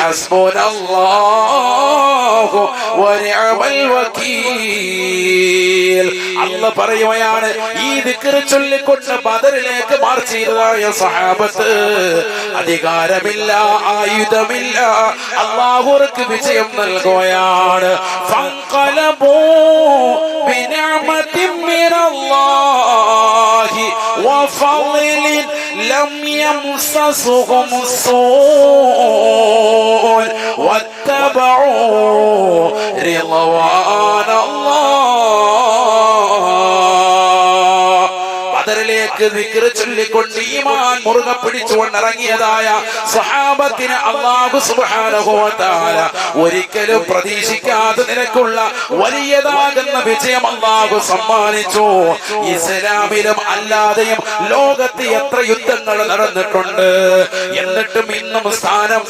ഹസ്ബുനല്ലാഹു വനിഅമൽ വകീൽ. അല്ലാഹു പറയുകയാണ്, ഈ ദിക്ർ ചൊല്ലിക്കൊണ്ട് ബദറിലേക്ക് മാർച്ച് ചെയ്തതായ സഹാബത്ത് അധികാരമില്ല, ആയുധമില്ല, അല്ലാഹുവർക്ക് വിജയം നൽകുകയാണ്. ഫൻഖലബൂ ബിനിഅമതിൻ മിനല്ലാഹി വഫളിൻ ലം യംസസുഹും സൂഉൻ വത്തബഉ റിളവാനല്ലാഹ്. ബദറിലേക്ക് ദിക്ർ ചൊല്ലിക്കൊണ്ട് ഈമാൻ മുറുകെ പിടിച്ചുകൊണ്ട് ഇറങ്ങിയതായ സ്വഹാബത്തിന് അല്ലാഹു സുബ്ഹാനഹു വ തആല ഒരിക്കലും പ്രതീക്ഷിക്കാതെ നിനക്കുള്ള വലിയതാകുന്ന വിജയം അല്ലാഹു സമ്മാനിച്ചു. ഇസ്ലാമിലും അല്ലാതെയും ലോകത്ത് എത്ര യുദ്ധങ്ങൾ നടന്നിട്ടുണ്ട്, എന്നിട്ടും ഇന്നും സ്ഥാനം